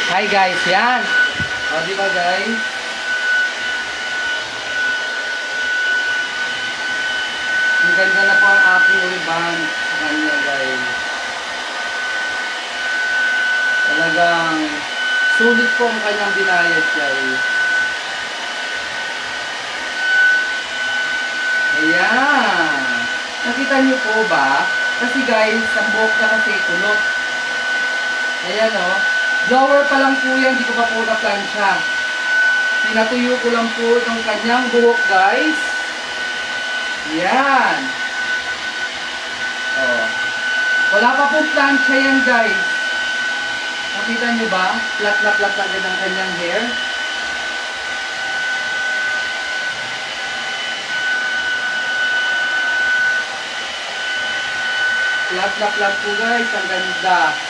Hi guys, yan. O, di ba guys? Ang ganda na po ang aking ribbon sa kanya guys. Talagang sulit po ang kanyang binayad guys. Ayan. Nakita niyo po ba? Kasi guys, ang buhok na kasi kulot. Ayan o. Blower pa lang po yan, di ko pa po na-plancha. Pinatuyo ko lang po itong kanyang buhok guys. Yan. Oh. Wala pa pong plancha yan guys. Nakita nyo ba? Flat na flat agad ang kanyang hair. Flat na flat po guys. Ang ganda.